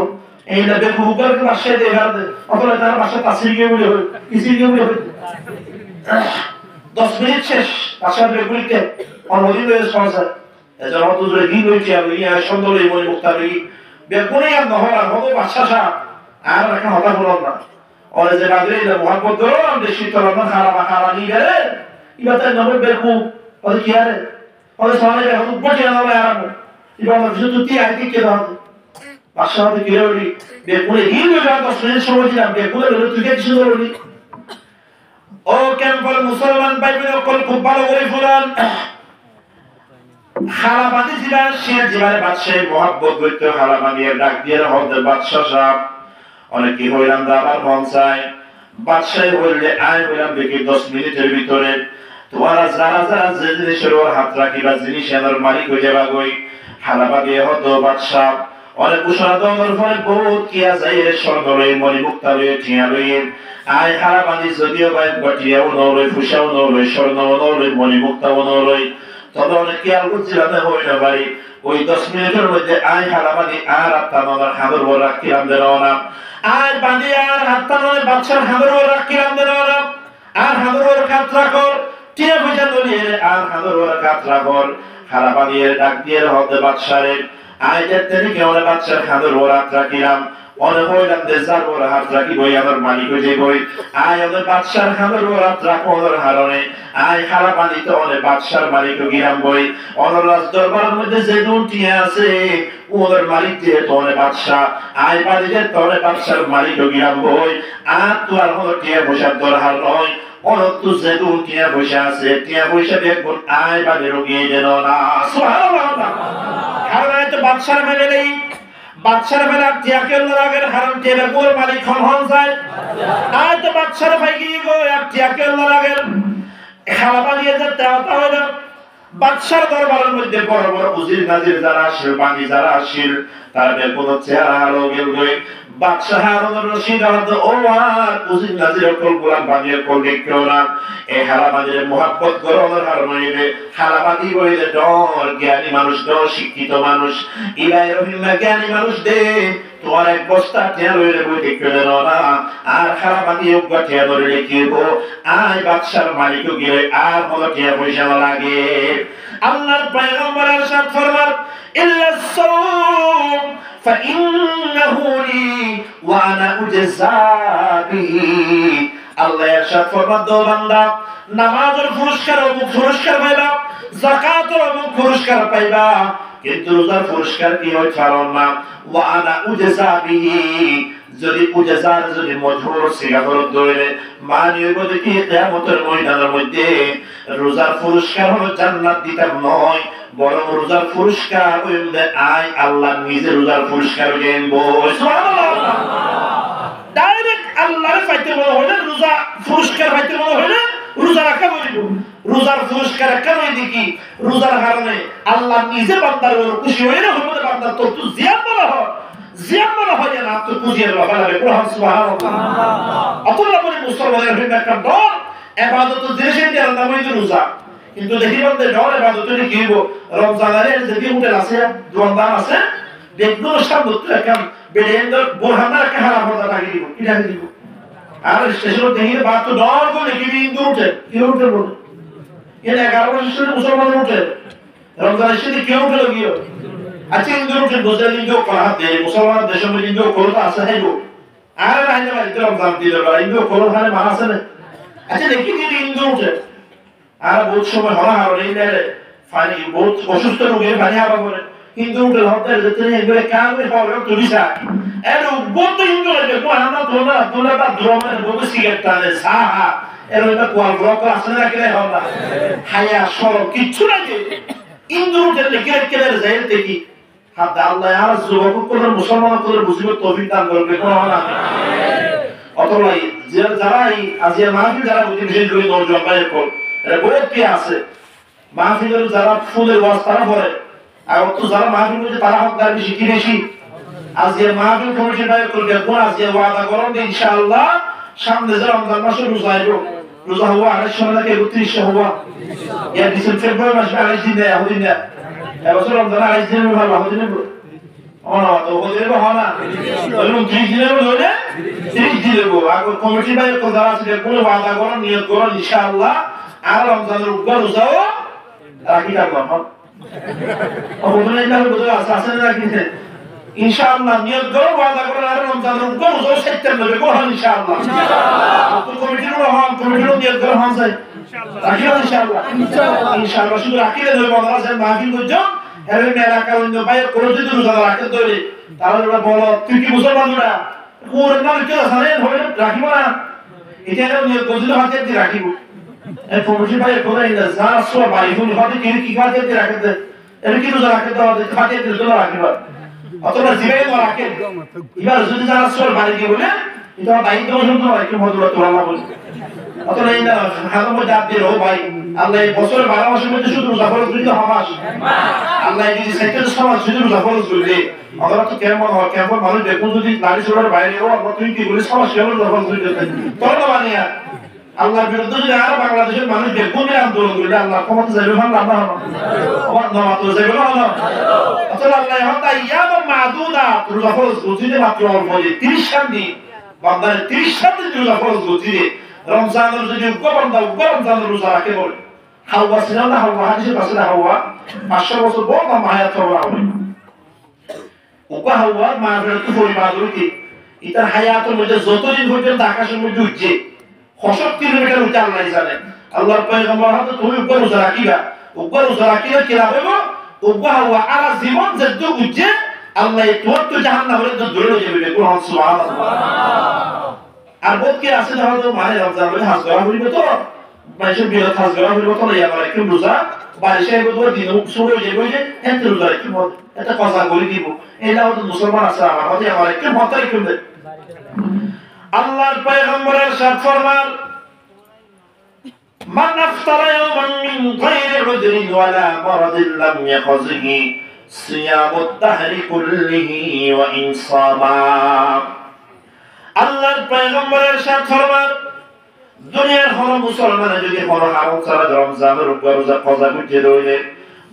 এইটা বেগুন করে বাচ্চাই দেখে ফেলে অথবা তার বাচ্চা তাসির গিয়ে বলে হয় কিসির গিয়ে বলে হয় 10 মিনিট শেষ বাচ্চার বেগুনকে অনুমতি হয়ে সমস্যা এজন্য তো যে দিন হইছে আমি আর সুন্দর এই মনে মুক্তা হই বেগুনই আর নহরা হবে বাচ্চা সাহেব আর রাখা হতা বলন না ওরে যে বাদরে এটা মহব্বত করো আমরা শীতল না খারা নি গেলে ইবাতে নবে বেকু ওরে কি আরে ওরে সামনে যে হতো বটে না আরাম ইবা যদি তুই আইতি কে দাও বাচ্চা হতে কি হলি বেগুনে দিন হয়ে গেল 10 মিনিট সময় দিলাম বেগুনে তুই কি শুরু করলি ও কেমন মুসলমান ভাইবোন সকল খুব ভালো করে ফুলান খালাবাদি জিলা সে জিলার বাদশাহ মহব্বত করতে খালাবাদির ডাক দিয়ে হতে বাদশা সাহেব অনেকে হইলাম দাবার মন চায় বাদশাহ বললে আয় বললাম দেখি 10 মিনিটের ভিতরে তোমারা যারা যারা যে জিনিসের ওর হাত রাখিবা জিনিস এর মালিক হয়ে যাবা গই খালাবাদি হতো বাদশাহ অনেক ঘোষণা দেওয়ার পরে বহুত কিয়া যায় স্বর্গলয়ে মণি মুক্তা লয়ে ঠিয়া লয়ে আয় খালাবাদি যদিও ভাই গটিয়াও নলয় ফুসাও নলয় স্বর্ণও নলয় মণি মুক্তাও নলয় তবে অনেক খেয়াল করছিলাম হই না ভাই ওই 10 মিনিটের মধ্যে আয় হালাবাদি আর আপনার হাঁদর বড় রাখিলাম দেন না আর বাঁধি আর আপনার বাচ্চার হাঁদর বড় রাখিলাম দেন না আর হাঁদর বড় কাতরা কর টিয়া পয়সা দলিয়ে আর হাঁদর বড় কাতরা কর হালাবাদি ডাক দিয়ে হতে বাচ্চারে আয় যেতে কেউ বাচ্চার হাঁদর বড় রাখিলাম অনেক হইলাম দেশার বড় হাত রাখি বই আমার মালিক হয়ে বই আয় ওদের বাদশার হাঁদর বড় হাত রাখো ওদের হারণে আয় খারাপ আনিতে অনেক বাদশার মালিক গিরাম বই অনেক রাজ দরবারের মধ্যে যে দুটি আছে ওদের মালিক দিয়ে তোনে বাদশা আয় বাড়িতে তোনে বাদশার মালিক গিরাম বই আর তো আর হলো টিয়া বসার দরকার নয় অনেক তো যে টিয়া বসে আছে টিয়া বসে দেখুন আয় বাড়ি রোগিয়ে যেন না সুবহানাল্লাহ কারণ তো বাদশার মেলে নেই বাদশার বেলা টিয়াকে লাগের হারাম টিয়ার গোর মালিক হন যায় আয় তো বাদশার ভাই গিয়ে গো এক টিয়াকে লাগের খালাবা দিয়ে যে তেওতা হইল বাদশার দরবারের মধ্যে বড় বড় উজির নাজির যারা আসিল, বাণী যারা আসিল, তাদের কোনো চেহারা হারো গেল। বাদশাহ হারুনুর রশিদ ও আর উজির নাজির কল গোলাম বানিয়ে কল দেখো না, এই হালাবাদের মোহাব্বত করো আমার হারমাইবে। হালাবাদি বইলে ডর জ্ঞানী মানুষ, ডর শিক্ষিত মানুষ, ইলাই রহিমা জ্ঞানী মানুষ দে তোমার এক বস্তা টিয়া লইলে বই দেখো না। আর হালাবাদি যোগ্য টিয়া ধরে লিখিবো আয় বাদশার মালিকও গিয়ে আর কোনো টিয়া পয়সা লাগে। আল্লাহর পয়গম্বর ارشاد ফরমান ইল্লা সাওম ফাইন্নাহু লি ওয়া আনা উজজা বিহি। আল্লাহ ارشاد ফরমান দো বান্দা নামাজের পুরস্কার ও পুরস্কার পাইবা, যাকাতের ও পুরস্কার পাইবা, কিন্তু রোজার পুরস্কার কি হয় ছাড়ো না। ওয়া আনা উজজা বিহি, যদি উজজার যদি মজহুর সিগাবর ধরে মানি হইব দেখি কিয়ামতের ময়দানের মধ্যে রোজার পুরস্কার হলো জান্নাত দিতাম নয়, বরং রোজার পুরস্কার হইলে আয় আল্লাহ নিজে রোজার পুরস্কার দেব। সুবহানাল্লাহ। ডাইরেক্ট আল্লাহর পাইতে বলা হইলে রোজা পুরস্কার পাইতে বলা হইলে রোজা রাখা বলিব। রোজার পুরস্কার কেন দেখি রোজার কারণে আল্লাহ নিজে বান্দার খুশি হইলে হইলে বান্দার তো জিয়াদ বলা হয়, জিয়াদ বলা হয় না তো পুজিয়ে বলা হবে। সুবহানাল্লাহ। আল্লাহ বলে মুসলমানের হইবে একটা ডর ইবাদত দেশে দেওয়ার নাম হইছে রোজা, কিন্তু দেখি বলতে ডর ইবাদত কি হইব। রমজানের যে হোটেল আছে দোকানদার আছে দেখবো সব ধরতে কাম বেডেন্ডর বোরহানা কা হারা পড়া লাগি দিব কি লাগি দিব। আর স্টেশন দেখি বাত তো ডর বলে কি ইন্দু উঠে কি উঠে বলে এটা 11 বছর মুসলমান উঠে রমজান এসে কি উঠে লাগিও। আচ্ছা ইন্দু উঠে বোঝা ইন্দু করা দে মুসলমান দেশের মধ্যে ইন্দু করতে আছে হাইবো আর রাইতে বাড়িতে রমজান দিলে ইন্দু করো হারে মান আছে না। আচ্ছা দেখি কি ইন্দু উঠে আর বহুত সময় হলা আর এই ফানি বহুত অসুস্থ রোগীর পানি আবা করে হিন্দু উঠে হতে যেতে এগুলো কামে হবে তুলিসা এর বহুত হিন্দু লাগে কো আমরা তোলা বা দ্রমের বহুত সিগারেট টানে সাহা এর ওটা কোয়াল ব্লক আছে না কেন হবে হায়া সরব কিচ্ছু লাগে হিন্দু উঠে লেগে কেন যায় দেখি হাত আল্লাহ আর যুবক কোন মুসলমান করে বুঝিব তৌফিক দান করবে কোন না অতএব যারা এই আজিয়া মাহফিল যারা বুঝি বিশেষ করে নরজন ভাই কল এর বহুত কি আছে মাহফিলের যারা ফুলের ওয়াজ তারা পড়ে আর অত যারা মাহফিল করছে তারা হকদার বেশি কি বেশি। আজিয়া মাহফিল কমিটি ভাই করবে কোন আজিয়া ওয়াদা করুন ইনশাআল্লাহ সামনে যে রমজান মাসে রোজা আইব রোজা হওয়া 28 থেকে 31 হওয়া ইয়া ডিসেম্বর ফেব্রুয়ারি মাসে 28 দিন দেয় হদিন না এবছর রমজান 28 দিন ভালো হদিন ওনা তো হদিন হনা ধরুন 30 দিনের হলে 30 দিন দেব আগর কমিটি ভাই কোন যারা আছে কোন ওয়াদা করুন নিয়ত করুন ইনশাআল্লাহ আর রমজানের উপর রোজাও রাখি রাখলাম অবদান এটা বুঝো আছে না কিনে ইনশাআল্লাহ নিয়ত করো ওয়াদা করো আর রমজানের উপর রোজা সেপ্টেম্বরে করো ইনশাআল্লাহ তো কমিটির নিয়ত করো হামসাই ইনশাআল্লাহ রাখিও ইনশাআল্লাহ শুধু রাখিলে ধরে মাদ্রাসা মাহফিল করছো এর মেলা কারণ ভাই কোন যদি রোজা রাখতে ধরে তাহলে ওরা বলো তুই কি মুসলমান না কোন নাম কি আছে ধরে রাখিব না এটা নিয়ত করলে হাতে দিয়ে রাখিব। এই কমিটি ভাই কোথায় না যারা সব ভাই বোন হাতে কি হাতে দিয়ে রাখতে এর কি রোজা রাখতে হবে হাতে দিয়ে রোজা রাখিব অথবা জিবাই না রাখে এবার যদি যারা সব বাড়ি দিয়ে বলে এটা দায়িত্ব শুনতে হয় কি মধুরা তো আল্লাহ বলে অথবা এই না হাতে মধ্যে হাত দিয়ে রো ভাই আল্লাহ এই বছরের 12 মাসের মধ্যে শুধু রোজা ফরজ দিতে হবে আল্লাহ যদি সাইকেল সমাজ শুধু রোজা ফরজ দিলে অথবা তো কেমন হয় কেমন মানুষ দেখুন যদি নারী ছোড়ার বাইরেও আল্লাহ তুমি কি বলে সমাজ কেমন রোজা ফরজ দিতে তোর না বানিয়া আল্লাহর বিরুদ্ধে যদি আর বাংলাদেশের মানুষ দেখুন আন্দোলন করলে আল্লাহ ক্ষমতা যাবে ভালো আল্লাহ আমার নামাজ যাবে না আসলে আল্লাহ হত্যা ইয়াম মাদুদা রোজা ফরজ বুঝিতে মাত্র অল্প 30 দিন বান্দার 30 দিন রোজা ফরজ বুঝিতে রমজানের যদি রমজানের রোজা রাখে বলে হাওয়া ছিল না হাওয়া হাদিসে আছে না হাওয়া 500 বছর বড় মায়াত হওয়া হবে ওকা হাওয়া মায়ের তো পরিবার হইতে ইতার হায়াতের মধ্যে যতদিন পর্যন্ত আকাশের মধ্যে উঠছে 60 কিলোমিটার উঠে আল্লাহ জানে আল্লাহর পয়গম্বর হতে তুমি উপর রোজা রাখিবা উপর রোজা রাখিলে কি লাভ হবে ওকা হাওয়া আর জীবন যত উঠছে আল্লাহ তোর তো জাহান্নামের তো ধরে যাবে কোন সুবহানাল্লাহ। আর বহুত কি আছে ধরো মানে রমজান বলে হাজ করা হইবে তো মানুষের বিরত হাজ করা হইবে তো ইয়া করে কি রোজা বারিশে গো দিন শুরু হয়ে যাবে যে এত রোজা কি মত এটা কথা বলি দিব এলা তো মুসলমান আছে আমার হতে আমার কি মত কি দেয় আল্লাহর পয়গম্বরের ارشاد ফরমান মান আফতারা ইয়াওমান মিন গায়রি উযরিন ওয়ালা মারাদিন লাম ইয়াকযিহি সিয়ামুদ দাহরি কুল্লিহি ওয়া ইন সামা। আল্লাহর পয়গম্বরের ইরশাদ ফরমান, দুনিয়ার কোন মুসলমান যদি কোন হারাম ছাড়া রমজানের রোজা কজা করতে রইলে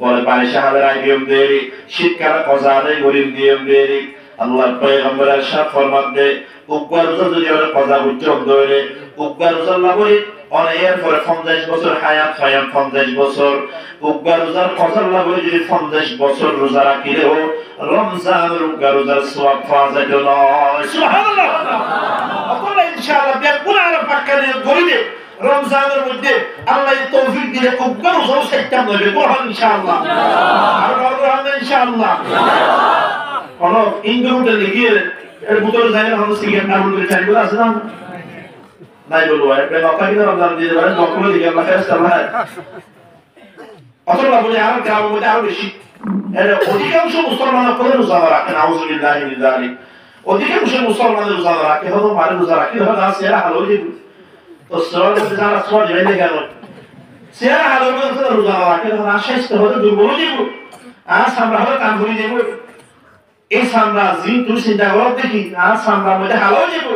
বলে বাড়ি সাহাবের আইবিএম দেরি শীতকালে কজা আদায় করিম দিএম দেরি। আল্লাহর পয়গম্বরের ইরশাদ ফরমান দে উকবা রোজা যদি ওরা কজা করতে রইলে উকবা রোজা লাগবে অনেকের পরে 50 বছর হায়াত 50 বছর উকবা রোজার কজা লাগবে যদি 50 বছর রোজা রাখিলেও রমজানের উকবা রোজার সওয়াব পাওয়া যায় না। সুবহানাল্লাহ। অতএব ইনশাআল্লাহ বেগুন আর পাক্কারে গরিবে রমজানের মধ্যে আল্লাহ তৌফিক দিলে উকবা রোজা সেটা হবে কোরআন ইনশাআল্লাহ। আর বলবো ইনশাআল্লাহ। কোন ইংরেজিতে লিখিয়ে এর ভিতরে যায় না হলো সিগারেট না বলে চাইলো আছে না নাই বলবো এটা নকা কি রমজান দিয়ে দেবেন নকলে দিকে আল্লাহ খায় আল্লাহ অথবা বলে আর গ্রামের মধ্যে আরো বেশি এর অধিকাংশ মুসলমান করে রোজা রাখে নাউজুবিল্লাহ মিন যালিক। অধিকাংশ মুসলমান রোজা রাখে হলো মানে রোজা রাখে হলো না সেরা হালো দিব তো সওয়াল মধ্যে যারা সওয়াল হইলে গেল সেরা হালো মধ্যে রোজা রাখে হলো না স্বাস্থ্য হলো দুর্বল দিব আর আমরা হলো কাম করে দেব এই সামরা জিন তুই চিন্তা করো দেখি আর সামরা মধ্যে হালো দিব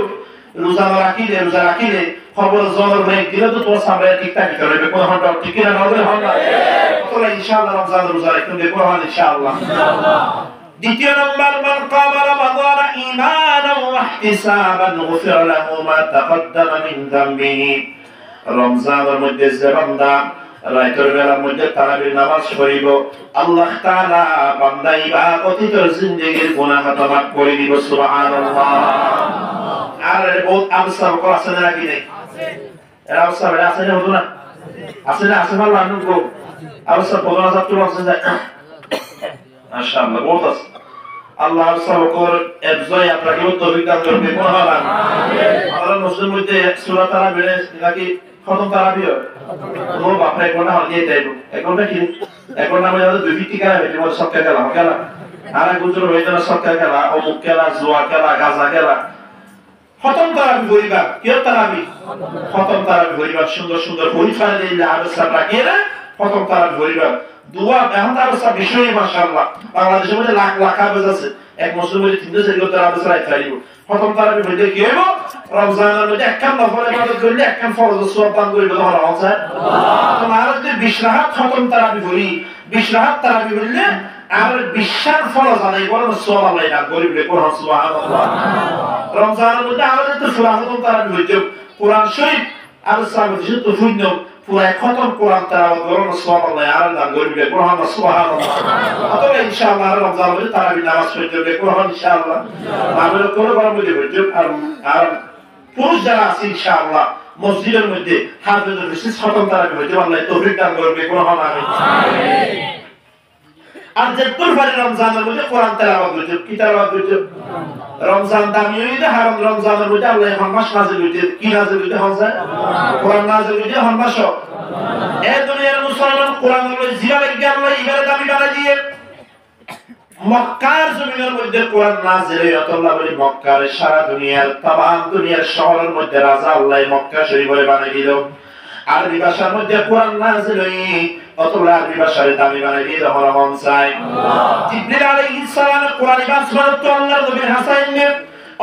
রোজা রাখিলে খবর জোর ব্রেক দিলে তো তোর সামনে ঠিকঠাক করে কোন হন্ডা ঠিক না হবে হন্ডা তোরা ইনশাআল্লাহ রমজান রোজা রাখতে দেখো ইনশাআল্লাহ। দ্বিতীয় নম্বর মান কামা রমাদান ঈমানান ওয়া ইহতিসাবান গুফিরা লাহু মা তাকদ্দামা মিন যামবিহি। রমজানের মধ্যে যে বান্দা রাতের বেলার মধ্যে তারাবির নামাজ পড়িব আল্লাহ তাআলা বান্দা ইবাদতের জিন্দেগির গুনাহ মাফ করে দিব সুবহানাল্লাহ। আর বহুত আমসাল কোরআন রাখি নাই এরা আমসাল আছে না হতো না আছে না আছে আল্লাহ নগো আমসাল পড়া যাচ্ছে বলছেন যায় মাশাআল্লাহ বহুত আছে আল্লাহ আমসাল কর এফজয় আপনাকে তৌফিক দান করবে কোন হলা আমিন। আমরা মুসলিম মধ্যে সূরা তারাবি নাকি খতম তারাবি ও বাপরে কোনা হলিয়ে দেব এখন কি এখন আমরা যারা দুই টিকা হইছে মোর সব খেলা আর গুজর হইছে না সব খেলা ও মুখ খেলা জুয়া খেলা গাজা খেলা খতম তারাবি পরিবার কি তারাবি খতম তারাবি পরিবার সুন্দর সুন্দর পরীক্ষা দিলে আলোচনা রাখে না খতম তারাবি পরিবার দোয়া এখন তার সব বিষয় মাশাআল্লাহ বাংলাদেশের মধ্যে লাখ লাখ আবেজ আছে এক মুসলিমের 300 কোটি আবেজ রাখতে পারিব খতম তারাবি হইলে কি হবে রমজানের মধ্যে একখান নফল ইবাদত করলে একখান ফরজ সওয়াব পান করিবে ধরা আছে তোমার যদি 20 রাকাত খতম তারাবি করি 20 রাকাত তারাবি বললে আর বিশ্বাস ফরজ আদায় করার সওয়াব আল্লাহ দান করিবে কোরআন সুবহানাল্লাহ। রমজানের মধ্যে আমাদের তো সূরা খতম তারাবি হইছে কোরআন শরীফ আর সাহাবাদের সাথে শূন্য পুরো খতম কোরআন তেলাওয়াত করার সওয়াব আল্লাহ আর দান করিবে কোরআন সুবহানাল্লাহ। অতএব ইনশাআল্লাহ রমজানের মধ্যে তারাবি নামাজ পড়তে কোরআন ইনশাআল্লাহ আমরা করে বড় মধ্যে হইছে আর পুরুষ যারা আছে ইনশাআল্লাহ মসজিদের মধ্যে হাফেজের বিশেষ খতম তারাবি হইতে আল্লাহ তৌফিক দান করবে কোরআন আমিন। আর যে কুরবানি রমজানের মধ্যে কোরআন তেলাওয়াত হইছে কি তেলাওয়াত হইছে রমজান দামি হইছে হারাম রমজানের মধ্যে আল্লাহ এখন মাস নাযিল হইছে কি নাযিল হইছে হচ্ছে কোরআন নাযিল হইছে এখন মাস এই দুনিয়ার মুসলমান কোরআনের জিয়া লাগে আল্লাহ ইবাদত দামি বানাই দিয়ে মক্কার জমিনের মধ্যে কোরআন নাযিল হইছে আল্লাহ বলি মক্কার সারা দুনিয়ার तमाम দুনিয়ার শহরের মধ্যে রাজা আল্লাহ মক্কা শরীফে বানাই দিল আরবি ভাষার মধ্যে কোরআন নাযিল হই অতলা আরবি ভাষায় দামি বানাই দিয়ে রহমান চাই জিবরিল আলাইহিস সালাম কোরআন ভাষায় তো আল্লাহর নবীর হাসাইনে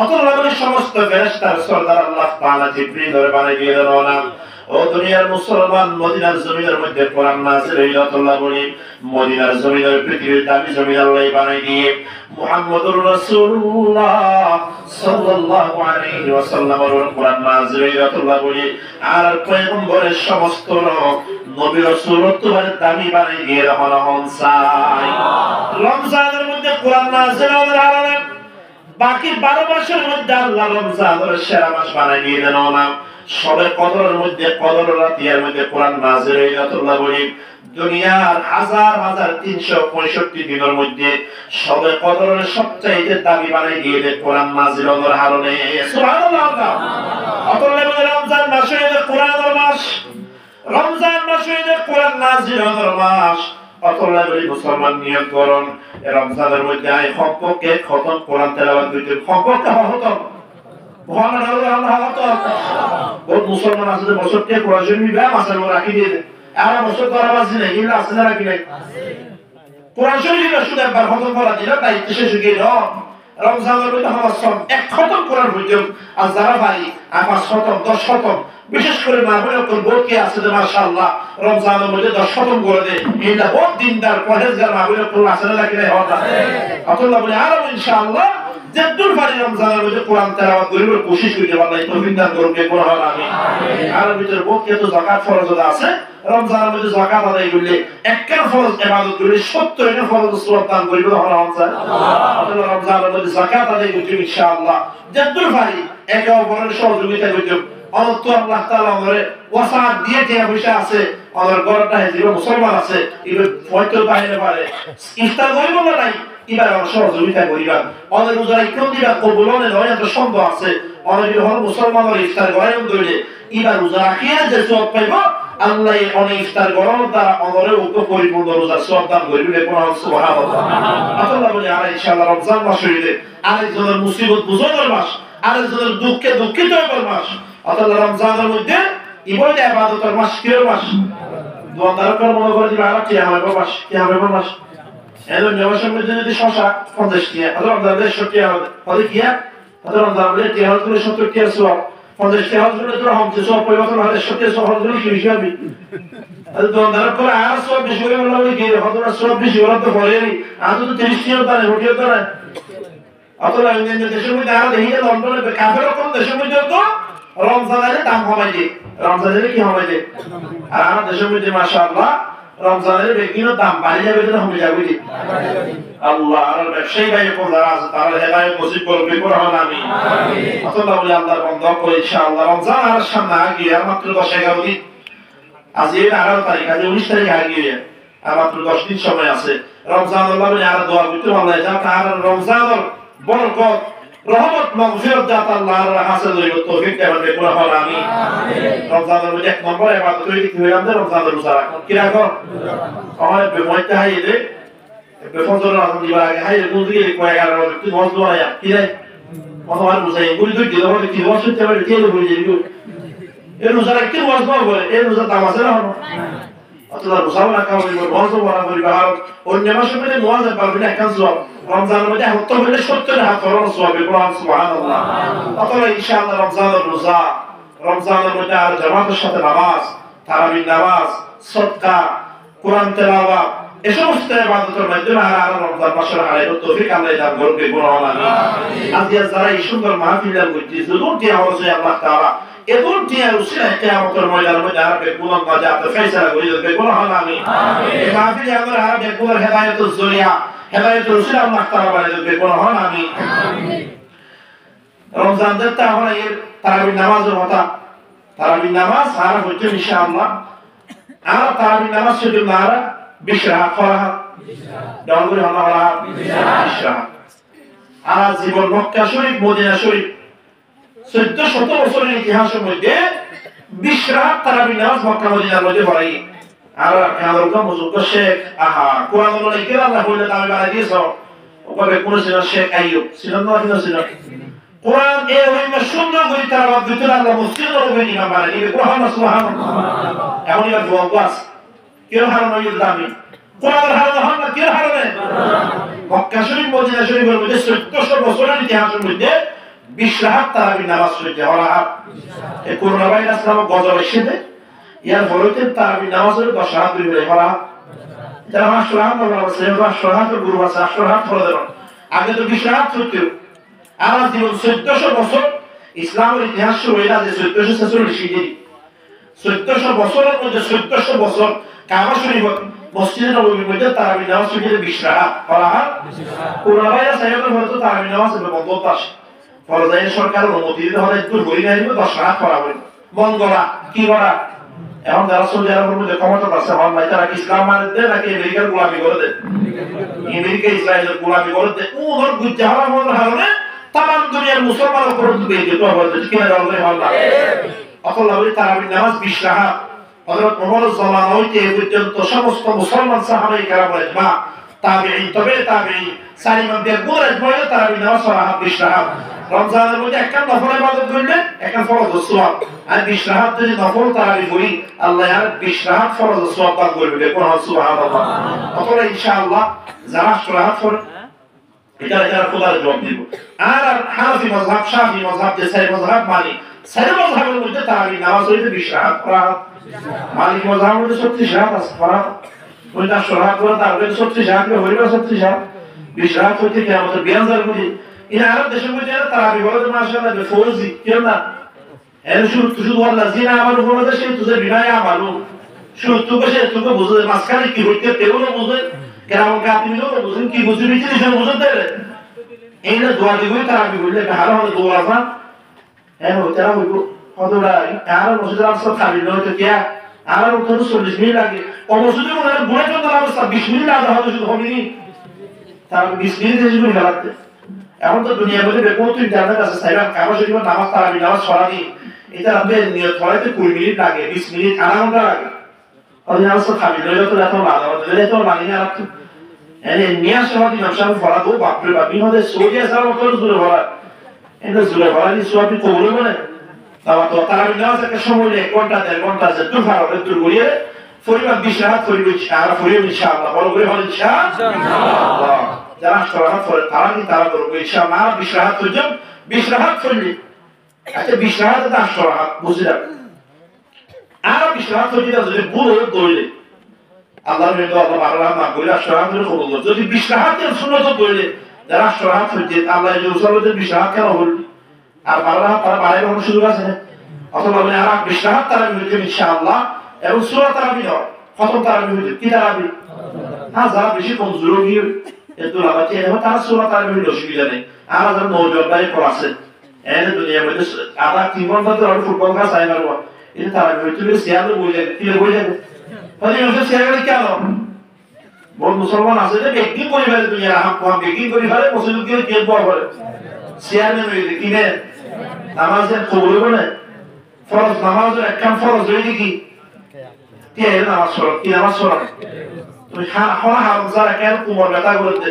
অতলা বলে সমস্ত ফেরেশতার সরদার আল্লাহ তাআলা জিবরিল ধরে বানাই দিয়ে রওনা ও দুনিয়ার মুসলমান মদিনার জমিনের মধ্যে কোরআন নাযিল হইল অতলা বলে মদিনার জমিনের পৃথিবীর দামি জমিন আল্লাহ বানাই দিয়ে মুহাম্মদুর রাসূলুল্লাহ সাল্লাল্লাহু আলাইহি ওয়াসাল্লামের কোরআন নাযিল হইল অতলা বলে আর পয়গম্বরের সমস্ত নবী রাসূল তোমার দামি বানাই দিয়ে রহমান চাই। রমজানের মধ্যে কোরআন নাযিল হওয়ার কারণে বাকি 12 মাসের মধ্যে আল্লাহ রমজানের সেরা মাস বানাই দিয়ে দেন না সবে কদরের মধ্যে কদর রাতের মধ্যে কোরআন নাযিল হইল আল্লাহ বলি দুনিয়ার হাজার হাজার 365 দিনের মধ্যে সবে কদরের সবচেয়ে দামি বানাই দিয়ে দেন কোরআন নাযিল হওয়ার কারণে সুবহানাল্লাহ। আল্লাহ বলে রমজান মাস হইল কোরআনের মাস রমজান মাস হইল কোরআন নাযিল হওয়ার মাস অতলা বলি মুসলমান নিয়ত করুন রমজানের মধ্যে আই সম্পর্কে খতম কোরআন তেলাওয়াত করতে সম্পর্কে খতম মহান আল্লাহ তো বহুত মুসলমান আছে বছর কে কোরআন শরীফ বা মাসাল রাখি দিয়ে আর বছর করা বাজি নাই ইল্লা আছে না রাখি নাই কোরআন শরীফ শুধু একবার খতম করা দিল তাই শেষ হয়ে গেল রমজানের মধ্যে আমার সব এক খতম করার প্রয়োজন আর যারা ভাই আমার শতম 10 শতম বিশেষ করে মা বোনের কোন বোধকে আছে যে মাশাআল্লাহ রমজানের মধ্যে 10 শতম করে দেয় এটা বহুত দিনদার পরেজগার মা বোনের কোন আছে না রাখি নাই হওয়া আল্লাহ বলে আর ইনশাআল্লাহ যতদূর পারি রমজানের মধ্যে কোরআন তেলাওয়াত করিবার কোশিশ করতে আল্লাহ তৌফিক দান করুন কে কোরআন আমিন আর ভিতর বোধকে তো যাকাত ফরজ আছে রমজানের মধ্যে যাকাত আদায় করলে একখান ফরজ ইবাদত করলে 70 এর ফরজ সওয়াব দান করিবে আল্লাহ আল্লাহ রমজানের মধ্যে যাকাত আদায় করতে ইনশাআল্লাহ যতদূর পারি একে অপরের সহযোগিতা করতে অনন্ত আল্লাহ তাআলা আমারে ওয়াসাত দিয়ে যে পয়সা আছে আমার ঘরটা যে মুসলমান আছে এবার হয়তো বাইরে পারে ইফতার করিব না নাই এবার সহযোগিতা করিবা অনেক রোজা কোন দিবা কবুল হলে নয় এত সম্ভব আছে অনেক হল মুসলমানের ইফতার গরম ধরে এবার রোজা রাখিয়া যে সব পাইব আল্লাহ অনেক ইফতার গরম দ্বারা অমরের উপর পরিপূর্ণ রোজা সব দান করিবে কোরআন সুবহানাল্লাহ আল্লাহ বলে আর ইনশাআল্লাহ রমজান মাস হইলে আরেকজনের মুসিবত বুঝানোর মাস আরেকজনের দুঃখে দুঃখিত হবার মাস আল্লাহ রমজানের মধ্যে ইবাদত ইবাদতের মাস কি মাস দোয়াদার কর মনে করে দিবা আর কি হবে মাস কি হবে মাস এলো নেওয়ার মধ্যে যদি শশা 50 টাকা আর রমজানের 70 টাকা হবে কি আর রমজানের কি হল করে 70 টাকা সওয়াব 50 টাকা হলে তো হচ্ছে সব পরিবর্তন হলে 70 সওয়াব হলে কি হিসাবে আর দোয়াদার করে আর সব বেশি করে বলে কি হতো না সব বেশি ওরা তো বলেনি আজ তো 30 টাকা দাঁড়ে হোটেল তো না অতলা ইন্ডিয়ান দেশের মধ্যে আর দেখি যে লন্ডনে কাফের কোন দেশের মধ্যে তো রমজানের দাম কমাই দিয়ে রমজানের কি কমাই দিয়ে আর আমার দেশের মধ্যে মাশাআল্লাহ রমজানের বেকিনো দাম বাড়ি যাবে না কমে যাবে আল্লাহ আর ব্যবসায়ী ভাই কোন যারা আছে তারা হেদায়েত নসিব করবে কোরআন আমিন আল্লাহ বলে আল্লাহর বন্ধ করে ইনশাআল্লাহ রমজান আর সামনে আগে আর মাত্র 10-11 দিন আজ এর 18 তারিখ আজ 19 তারিখ আগে আর মাত্র 10 দিন সময় আছে রমজান আল্লাহ বলে আর দোয়া করতে আল্লাহ যা তার রমজানের বরকত রহমত মাগফিরাত দাতা আল্লাহর হাসিল হইব তৌফিক দেবেন কোরআন আমিন রমজানের মধ্যে এক নম্বর ইবাদত হইল কি হইলাম যে রমজানের রোজা রাখা কি রাখো আমার বেময়তে হাইলে বেফজর রাখুন দিবা আগে হাইলে কোন দিকে কয় 11 একটু মজ দোয়া কি রে আমার রোজা এগুলি তো দিলে হবে কি ওয়াশ করতে পারে কি বলে দিবি এই রোজা কি ওয়াশ বলে এই রোজা দাম আছে না আল্লাহ রোজা রাখা হইব মজ বলা করিবা আর অন্য মাসের মধ্যে মজ পারবে না কাজ রমজানের মধ্যে হত্যা হইলে 70 হাত ফরজ হবে কোরআন সুবহানাল্লাহ তাহলে ইনশাআল্লাহ রমজানের রোজা রমজানের মধ্যে আর জামাতের সাথে নামাজ তারাবির নামাজ সাদকা কোরআন তেলাওয়াত এই সমস্ত ইবাদতের মাধ্যমে আর রমজান মাসের আলাদা তৌফিক আল্লাহ দান করবে কোরআন আমিন আজ যারা এই সুন্দর মাহফিল করতে জরুর কি হচ্ছে আল্লাহ তাআলা এবং টিয়া উসিলা কিয়ামতের ময়দানের মধ্যে আর বেকুল নাজাত ফয়সালা করে দেবে কোরআন আমিন এই মাহফিল আমরা আর বেকুল হেদায়েতুল জরিয়া হেদায়েত রসুল আল্লাহ তাআলা বলে দেবে কোরআন আমিন রমজান দেখতে আমরা এর তারাবির নামাজের কথা তারাবির নামাজ আর হচ্ছে ইনশাআল্লাহ আর তারাবির নামাজ শুধু না আর 20 রাকাত করা দান করে আমরা 20 রাকাত আর জীবন মক্কা শরীফ মদিনা শরীফ 1400 বছরের ইতিহাসের মধ্যে 20 রাকাত তারাবির নামাজ মক্কা মদিনার মধ্যে পড়াই আর আমাদের মুজুক শেখ আহা কোরআন বলে কি আল্লাহ বলে আমি বানাই দিয়েছো ওভাবে কোন ছিল শেখ আইয়ুব ছিল না ছিল কোরআন এই হইমা সুন্দর করে তার ভিতরে আল্লাহ মুসলিমের উপরে ইমাম বানাই দিবে কোরআন সুবহানাল্লাহ এমন একটা দোয়া বাস কেন হারানো হইল দামি কোরআন হারানো হয় না কেন হারাবে মক্কা শরীফ মদিনা শরীফের মধ্যে 1400 বছরের ইতিহাসের মধ্যে 20 রাকাত তারাবির নামাজ পড়তে হলা এই করোনা ভাইরাস নামক গজব এসেছে ইয়ার ফলতে তারাবির নামাজের 10 রাকাত করে হলা যারা 5 রাকাত বলা আছে 5 রাকাত গুরু আছে 8 রাকাত ফলো দেন আগে তো 20 রাকাত হতো আর জীবন 1400 বছর ইসলামের ইতিহাস শুরু হইলা যে 1446 হিজরি 1400 বছরের মধ্যে 1400 বছর কাবা শরীফ মসজিদে নববীর মধ্যে তারাবির নামাজ পড়তে 20 রাকাত হলা করোনা ভাইরাস আইলে হয়তো তারাবির নামাজের বন্ধ আসে ফরজাইন সরকার অনুমতি দিতে হলে একটু বই না দিব 10 রাকাত করা হবে মন করা কি করা এখন যারা সৌদি আরবের মধ্যে ক্ষমতা আছে হল ভাই তারা ইসলাম মানে দেয় নাকি আমেরিকার গোলামি করে দেয় আমেরিকা ইসরায়েলের গোলামি করে দেয় ওর গুজ্জা হওয়ার মতো কারণে তাম দুনিয়ার মুসলমানের উপর দিয়ে দিতে হবে কিনা বলবে আল্লাহ অতলা বলি তারাবির নামাজ 20 রাকাত হযরত মুহাম্মদ সাল্লাল্লাহু আলাইহি পর্যন্ত সমস্ত মুসলমান সাহাবায়ে কেরাম ইজমা তাবেঈন তবে তাবেঈন সালিম বিন গুরাজ বলে তারাবির নামাজ 20 রাকাত রমজানের মধ্যে একটা নফল ইবাদত করলে একটা ফরজ সওয়াব আর 20 রাকাত যদি নফল তারাবি করি আল্লাহ আর 20 রাকাত ফরজ সওয়াব দান করবে কোন সুবহানাল্লাহ অতএব ইনশাআল্লাহ যারা রাকাত পড়ে এটা খোদার জবাব দিব আর হানাফি মাযহাব শাফি মাযহাব দেশাই মাযহাব মানি সারি মাযহাবের মধ্যে তারাবি নামাজ হইতে 20 রাকাত পড়া মালিক মাযহাবের মধ্যে 36 রাকাত আছে পড়া ওইটা সরাহ করে তারপরে 36 রাকাত হইবে 36 রাকাত 20 রাকাত হইতে কিয়ামতের বিয়ানজার মধ্যে إن عرب دشمل جانا ترى بيقولوا ما شاء الله بفوزي كنا يعني شو والذين عملوا هذا الشيء تزر بما يعملون شو تبغى بوزر ماسكاري كي هو تقولوا بوزر كلام كاتبين لو بوزر كي بوزر بيجي شو بوزر ده إيه الدعاء دي ترى بيقولوا بحاله هذا دعاء ما هو ترى بيقول هذا لا عرب مسجد أصلا خالد لو تكيا عرب تقول بسم الله كي ومسجد من هذا بولا جون ترى بس بسم الله هذا شو خميني ترى بسم الله تجيبون غلط এখন তো দুনিয়ার মধ্যে বেকত ইন্টারনেট আছে সাইবার কাগজ শরীফ নামাজ তারাবি নামাজ সরানি এটা আপনি নিয়ত করাইতে 20 মিনিট লাগে 20 মিনিট আধা ঘন্টা লাগে আর নামাজ তো খালি লইলে তো এত লাগা দিলে তো লাগে না আপনি এনে নিয়া সমাধি নকশান ফরা দো বাপরে বাপি হতে সোজা সারা মত জুরে ভরা এটা জুরে ভরা ni সবই কবুল বলে তো তারাবি নামাজ একটা সময় 1 ঘন্টা 1.5 ঘন্টা আছে তো ফারা একটু গড়িয়ে পরিবার 20 রাত পরিবার আর পরিবার ইনশাআল্লাহ বড় করে হল ইনশাআল্লাহ যারা সরাহাত করে তারা কি তারা করবে ইনশাআল্লাহ 20 রাত হয়ে যাবে 20 রাত করলে আচ্ছা 20 রাত তো সরাহাত বুঝে যাবে আর 20 রাত হয়ে যাবে যদি পুরো দইলে আল্লাহর মেয়ে তো আল্লাহ বারবার না বলে সরাহাত করে কবুল করে যদি 20 রাতের সুন্নাত দইলে যারা সরাহাত হয়ে যায় আল্লাহ যে উসলতে 20 রাত কেন হল আর বারবার তারা বাইরে কোনো সুযোগ আছে না অথবা বলে আর 20 রাত তারা মিলবে ইনশাআল্লাহ এবং সূরা তারাবি দাও খতম তারাবি হইবে কি তারাবি হ্যাঁ যারা বেশি কমজোর হয়ে itu lah baca ini, karena surat Al-Baqarah itu sudah ni. Ada zaman nojol dari Quran. Ini dunia itu ada timur itu ada football kan saya baru. Ini Al-Baqarah itu siapa tu boleh, tidak boleh. Tapi yang saya siapa ni kalo? Buat Muslim asal dia baking kori balik dunia, ham baking kori balik, Muslim kiri dia buat balik. Siapa ni boleh, kini namaz yang kubur mana? Farz namaz tu ekam farz jadi ki. Tiada namaz solat, tiada namaz solat. হরা হামজার একার কুমার ব্যথা করতে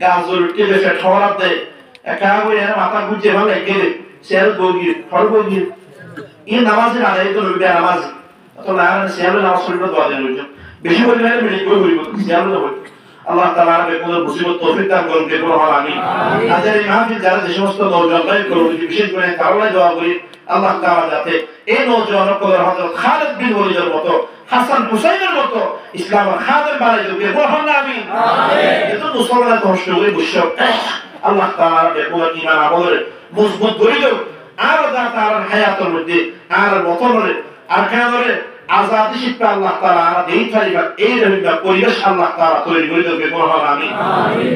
গাজর কেটে ফেট খবরাত দেয় একা করে মাথা গুজে ভালো গেলে শেয়ার গগিয়ে ফল গগিয়ে এই নামাজের আদায় তো রইবে নামাজ তো না শেয়ার নামাজ পড়লে দোয়া দেন রইছে বেশি বলি মানে মিনিট করে হইব শেয়ার না হই আল্লাহ তাআলা আমাদের কোন মুসিবত তৌফিক দান করুন কে বড় হল আমিন আজের এই মাহফিল যারা যে সমস্ত নওজোয়ান ভাই করুন বিশেষ করে কারণে দোয়া করি আল্লাহ তাআলা যাতে এই নওজোয়ান করার হযরত খালিদ বিন ওয়ালিদের মতো হাসান হুসাইনের মতো ইসলামের খাদের বাড়াই দেবে বলুন আমিন আমিন এত মুসলমান কষ্ট করে বসে আল্লাহ তাআলা দেখুন ঈমান আমলের মজবুত করে দাও আর তার হায়াতের মধ্যে আর মতনের আর কানরে আজাদি শিক্ষা আল্লাহ তাআলা দেই থাইবা এই রহিবা পরিবেশ আল্লাহ তাআলা তৈরি করে দেবে বলুন আমিন আমিন